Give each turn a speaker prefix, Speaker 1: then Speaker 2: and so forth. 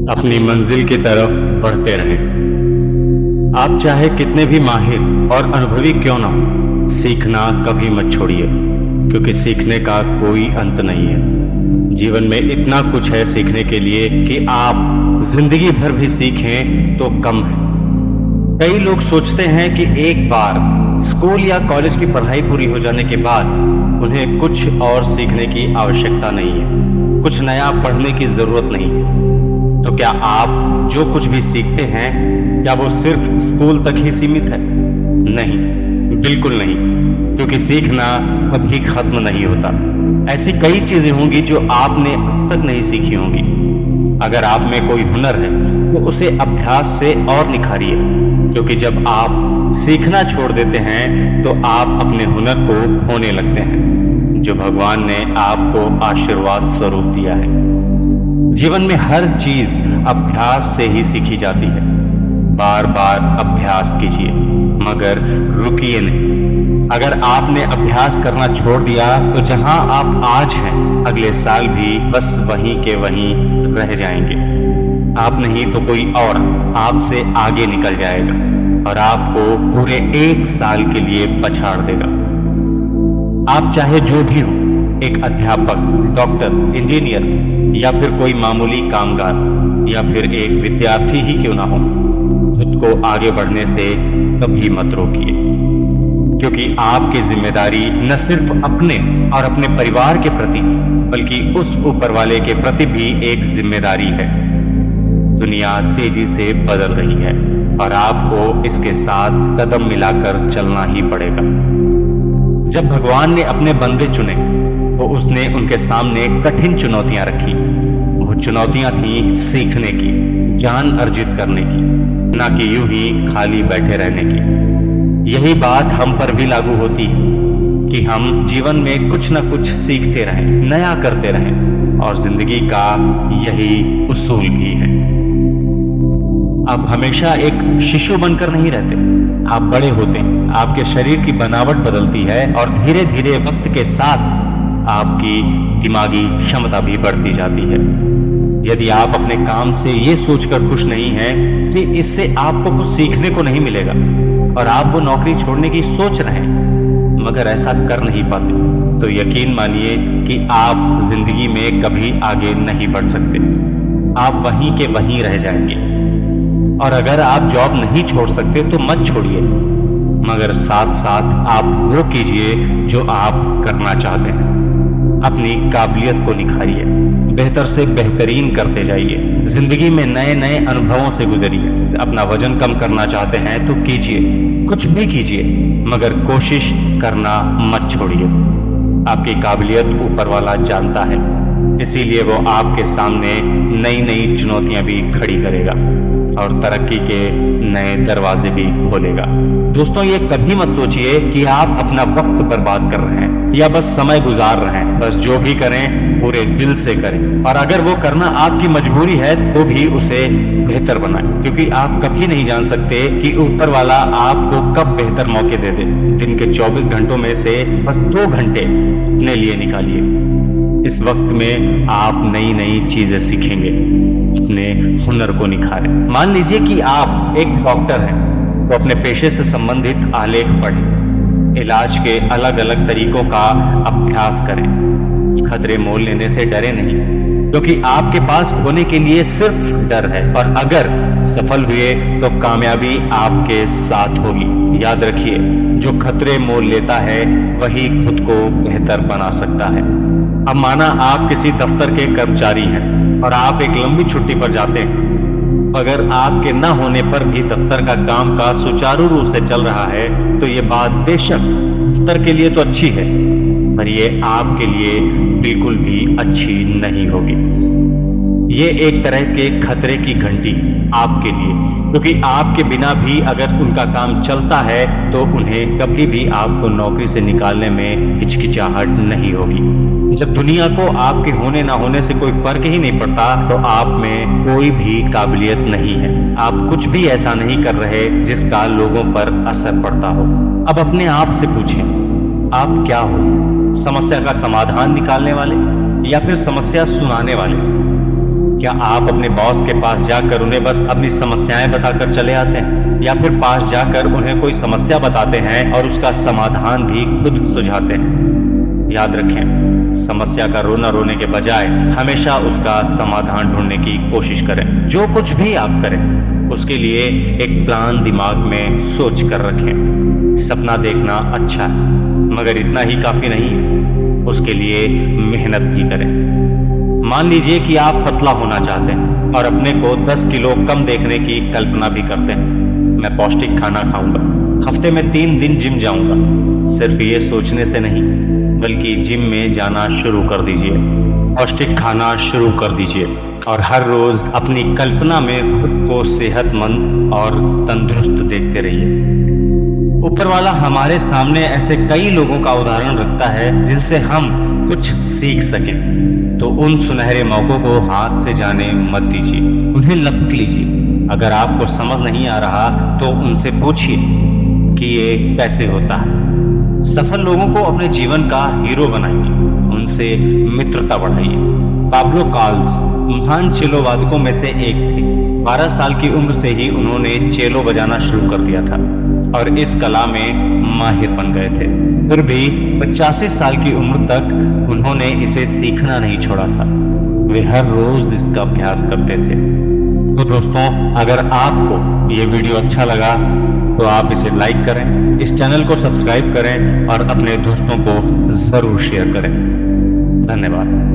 Speaker 1: अपनी मंजिल की तरफ बढ़ते रहें। आप चाहे कितने भी माहिर और अनुभवी क्यों ना हो, सीखना कभी मत छोड़िए, क्योंकि सीखने का कोई अंत नहीं है। जीवन में इतना कुछ है सीखने के लिए कि आप जिंदगी भर भी सीखें तो कम है। कई लोग सोचते हैं कि एक बार स्कूल या कॉलेज की पढ़ाई पूरी हो जाने के बाद उन्हें कुछ और सीखने की आवश्यकता नहीं है, कुछ नया पढ़ने की जरूरत नहीं है। तो क्या आप जो कुछ भी सीखते हैं, क्या वो सिर्फ स्कूल तक ही सीमित है? नहीं, बिल्कुल नहीं, क्योंकि सीखना कभी खत्म नहीं होता। ऐसी कई चीजें होंगी जो आपने अब तक नहीं सीखी होंगी। अगर आप में कोई हुनर है तो उसे अभ्यास से और निखारिए, क्योंकि जब आप सीखना छोड़ देते हैं तो आप अपने हुनर को खोने लगते हैं, जो भगवान ने आपको आशीर्वाद स्वरूप दिया है। जीवन में हर चीज अभ्यास से ही सीखी जाती है। बार बार अभ्यास कीजिए, मगर रुकिए नहीं। अगर आपने अभ्यास करना छोड़ दिया तो जहां आप आज हैं, अगले साल भी बस वहीं के वहीं रह जाएंगे। आप नहीं तो कोई और आपसे आगे निकल जाएगा और आपको पूरे 1 साल के लिए पछाड़ देगा। आप चाहे जो भी हो, एक अध्यापक, डॉक्टर, इंजीनियर या फिर कोई मामूली कामगार या फिर एक विद्यार्थी ही क्यों ना हो, खुद को आगे बढ़ने से कभी मत रोकिए, क्योंकि आपकी जिम्मेदारी न सिर्फ अपने और अपने परिवार के प्रति, बल्कि उस ऊपर वाले के प्रति भी एक जिम्मेदारी है। दुनिया तेजी से बदल रही है और आपको इसके साथ कदम मिलाकर चलना ही पड़ेगा। जब भगवान ने अपने बंदे चुने तो उसने उनके सामने कठिन चुनौतियां रखी। वो चुनौतियां थी सीखने की, ज्ञान अर्जित करने की, ना कि यूं ही खाली बैठे रहने की। यही बात हम पर भी लागू होती है कि हम जीवन में कुछ ना कुछ सीखते रहें, नया करते रहें, और जिंदगी का यही उसूल भी है। आप हमेशा एक शिशु बनकर नहीं रहते, आप बड़े होते हैं। आपके शरीर की बनावट बदलती है और धीरे धीरे वक्त के साथ आपकी दिमागी क्षमता भी बढ़ती जाती है। यदि आप अपने काम से ये सोचकर खुश नहीं हैं कि इससे आपको कुछ सीखने को नहीं मिलेगा और आप वो नौकरी छोड़ने की सोच रहे हैं, मगर ऐसा कर नहीं पाते, तो यकीन मानिए कि आप जिंदगी में कभी आगे नहीं बढ़ सकते। आप वहीं के वहीं रह जाएंगे। और अगर आप जॉब नहीं छोड़ सकते तो मत छोड़िए, मगर साथ साथ आप वो कीजिए जो आप करना चाहते हैं। अपनी काबिलियत को निखारिए, बेहतर से बेहतरीन करते जाइए। जिंदगी में नए नए अनुभवों से गुजरिए। अपना वजन कम करना चाहते हैं तो कीजिए, कुछ भी कीजिए, मगर कोशिश करना मत छोड़िए। आपकी काबिलियत ऊपर वाला जानता है, इसीलिए वो आपके सामने नई नई चुनौतियां भी खड़ी करेगा और तरक्की के नए दरवाजे भी खोलेगा। दोस्तों, ये कभी मत सोचिए कि आप अपना वक्त बर्बाद कर रहे हैं या बस समय गुजार रहे हैं। बस जो भी करें पूरे दिल से करें, और अगर वो करना आपकी मजबूरी है तो भी उसे बेहतर बनाएं, क्योंकि आप कभी नहीं जान सकते कि ऊपर वाला आपको कब बेहतर मौके दे दे। दिन के 24 घंटों में से बस 2 घंटे अपने लिए निकालिए। इस वक्त में आप नई नई चीजें सीखेंगे, अपने हुनर को निखारें। मान लीजिए कि आप एक डॉक्टर हैं, तो अपने पेशे से संबंधित आलेख पढ़ें, इलाज के अलग अलग तरीकों का अभ्यास करें। खतरे मोल लेने से डरे नहीं, क्योंकि आपके पास खोने के लिए सिर्फ डर है, और अगर सफल हुए तो कामयाबी आपके साथ होगी। याद रखिए, जो खतरे मोल लेता है वही खुद को बेहतर बना सकता है। अब माना आप किसी दफ्तर के कर्मचारी हैं और आप एक लंबी छुट्टी पर जाते हैं। अगर आपके न होने पर भी दफ्तर का काम काज सुचारू रूप से चल रहा है तो ये बात बेशक दफ्तर के लिए तो अच्छी है, पर ये आपके लिए बिल्कुल भी अच्छी नहीं होगी। ये एक तरह के खतरे की घंटी आपके लिए, क्योंकि आपके बिना भी अगर उनका काम चलता है तो उन्हें कभी भी आपको नौकरी से निकालने में हिचकिचाहट नहीं होगी। जब दुनिया को आपके होने ना होने से कोई फर्क ही नहीं पड़ता तो आप में कोई भी काबिलियत नहीं है। आप कुछ भी ऐसा नहीं कर रहे जिसका लोगों पर असर पड़ता हो। अब अपने आप से पूछें, आप क्या हो? समस्या का समाधान निकालने वाले या फिर समस्या सुनाने वाले? क्या आप अपने बॉस के पास जाकर उन्हें बस अपनी समस्याएं बताकर चले आते हैं, या फिर पास जाकर उन्हें कोई समस्या बताते हैं और उसका समाधान भी खुद सुझाते हैं? याद रखें, समस्या का रोना रोने के बजाय हमेशा उसका समाधान ढूंढने की कोशिश करें। जो कुछ भी आप करें उसके लिए एक प्लान दिमाग में सोच कर रखें। सपना देखना अच्छा है, मगर इतना ही काफी नहीं है, उसके लिए मेहनत भी करें। मान लीजिए कि आप पतला होना चाहते हैं और अपने को 10 किलो कम देखने की कल्पना भी करते हैं। मैं पौष्टिक खाना खाऊंगा, हफ्ते में 3 दिन जिम जाऊंगा। सिर्फ ये सोचने से नहीं, बल्कि जिम में जाना शुरू कर दीजिए, पौष्टिक खाना शुरू कर दीजिए और हर रोज अपनी कल्पना में खुद को सेहतमंद और तंदुरुस्त देखते रहिए। ऊपर वाला हमारे सामने ऐसे कई लोगों का उदाहरण रखता है जिनसे हम कुछ सीख सकें। तो उन सुनहरे मौकों को हाथ से जाने मत दीजिए, उन्हें लपट लीजिए। अगर आपको समझ नहीं आ रहा तो उनसे पूछिए कि ये कैसे होता है। सफल लोगों को अपने जीवन का हीरो बनाइए, उनसे मित्रता बढ़ाइए। पाब्लो कार्ल्स महान चेलो वादकों में से एक थे। 12 साल की उम्र से ही उन्होंने चेलो बजाना शुरू कर दिया था और इस कला में माहिर बन गए थे। फिर भी 85 साल की उम्र तक उन्होंने इसे सीखना नहीं छोड़ा था। वे हर रोज इसका अभ्यास करते थे। तो दोस्तों, अगर आपको ये वीडियो अच्छा लगा तो आप इसे लाइक करें, इस चैनल को सब्सक्राइब करें और अपने दोस्तों को जरूर शेयर करें। धन्यवाद।